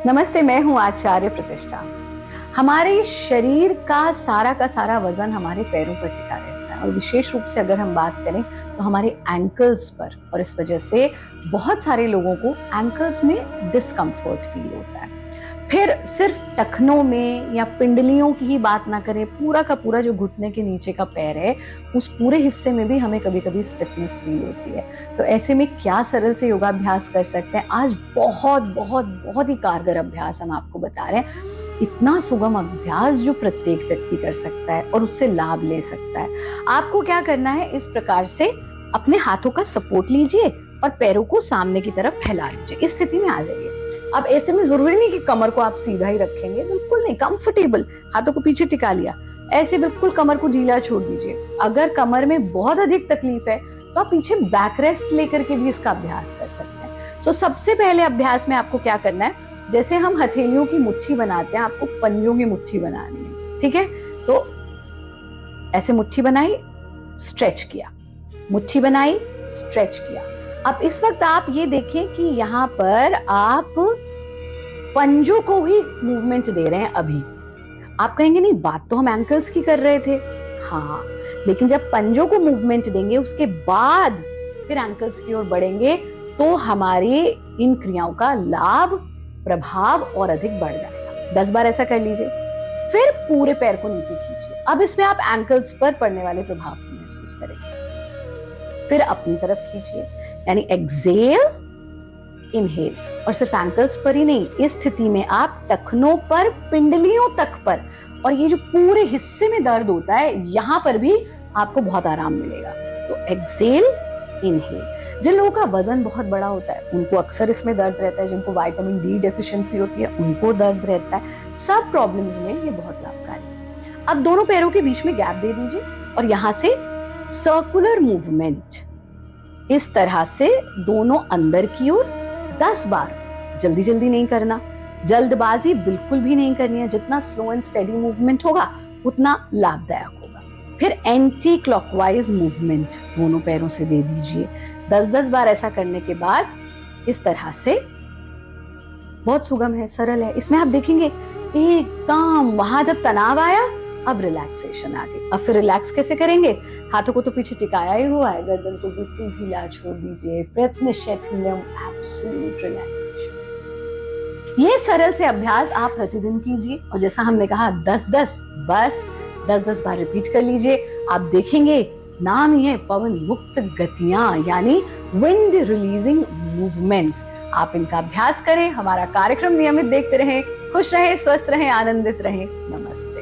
नमस्ते, मैं हूं आचार्य प्रतिष्ठा। हमारे शरीर का सारा वजन हमारे पैरों पर टिका रहता है और विशेष रूप से अगर हम बात करें तो हमारे एंकल्स पर, और इस वजह से बहुत सारे लोगों को एंकल्स में डिस्कम्फर्ट फील होता है। फिर सिर्फ टखनों में या पिंडलियों की ही बात ना करें, पूरा का पूरा जो घुटने के नीचे का पैर है उस पूरे हिस्से में भी हमें कभी कभी स्टिफनेस फील होती है। तो ऐसे में क्या सरल से योगाभ्यास कर सकते हैं? आज बहुत बहुत बहुत ही कारगर अभ्यास हम आपको बता रहे हैं। इतना सुगम अभ्यास जो प्रत्येक व्यक्ति कर सकता है और उससे लाभ ले सकता है। आपको क्या करना है, इस प्रकार से अपने हाथों का सपोर्ट लीजिए और पैरों को सामने की तरफ फैला लीजिए। इस स्थिति में आ जाइए। अब ऐसे में जरूरी नहीं कि कमर को आप सीधा ही रखेंगे, बिल्कुल नहीं, कंफर्टेबल, हाथों को पीछे टिका लिया, ऐसे बिल्कुल कमर को ढीला छोड़ दीजिए। अगर कमर में बहुत अधिक तकलीफ है तो आप पीछे बैक रेस्ट लेकर के भी इसका अभ्यास कर सकते हैं। सो सबसे पहले अभ्यास में आपको क्या करना है, जैसे हम हथेलियों की मुट्ठी बनाते हैं, आपको पंजों की मुट्ठी बनानी है। ठीक है, तो ऐसे मुट्ठी बनाई, स्ट्रेच किया, मुट्ठी बनाई, स्ट्रेच किया। अब इस वक्त आप ये देखें कि यहाँ पर आप पंजों को ही मूवमेंट दे रहे हैं। अभी आप कहेंगे नहीं, बात तो हम एंकल्स की कर रहे थे। हाँ, लेकिन जब पंजों को मूवमेंट देंगे उसके बाद फिर एंकल्स की ओर बढ़ेंगे तो हमारे इन क्रियाओं का लाभ, प्रभाव और अधिक बढ़ जाएगा। 10 बार ऐसा कर लीजिए, फिर पूरे पैर को नीचे खींचिए। अब इसमें आप एंकल्स पर पड़ने वाले प्रभाव को महसूस करेंगे। फिर अपनी तरफ खींचिए, यानी एक्सेल, इनहेल। और सिर्फ एंकल्स पर ही नहीं, इस स्थिति में आप टखनों पर, पिंडलियों तक पर, और ये जो पूरे हिस्से में दर्द होता है यहां पर भी आपको बहुत आराम मिलेगा। तो एक्सेल, इनहेल। जिन लोगों का वजन बहुत बड़ा होता है उनको अक्सर इसमें दर्द रहता है, जिनको विटामिन डी डेफिशिएंसी होती है उनको दर्द रहता है। सब प्रॉब्लम्स में ये बहुत लाभकारी है। अब दोनों पैरों के बीच में गैप दे दीजिए और यहां से सर्कुलर मूवमेंट, इस तरह से दोनों अंदर की ओर 10 बार। जल्दी जल्दी नहीं करना, जल्दबाजी बिल्कुल भी नहीं करनी है। जितना स्लो एंड स्टेडी मूवमेंट होगा उतना लाभदायक होगा। फिर एंटी क्लॉकवाइज मूवमेंट दोनों पैरों से दे दीजिए। 10-10 बार ऐसा करने के बाद इस तरह से, बहुत सुगम है, सरल है। इसमें आप देखेंगे एकदम वहां जब तनाव आया, अब रिलैक्सेशन आ गई। अब फिर रिलैक्स कैसे करेंगे? हाथों को तो पीछे टिकाया ही हुआ है, गर्दन को बिल्कुल ढीला छोड़ दीजिए। प्रयत्न शैथिल्यम, एब्सोल्यूट रिलैक्सेशन। ये सरल से अभ्यास आप प्रतिदिन कीजिए और जैसा हमने कहा 10-10, बस 10-10 बार रिपीट कर लीजिए। आप देखेंगे नाम ही है पवन मुक्त गतियां, यानी विंड रिलीजिंग मूवमेंट्स। आप इनका अभ्यास करें। हमारा कार्यक्रम नियमित देखते रहें। खुश रहें, स्वस्थ रहें, आनंदित रहें। नमस्ते।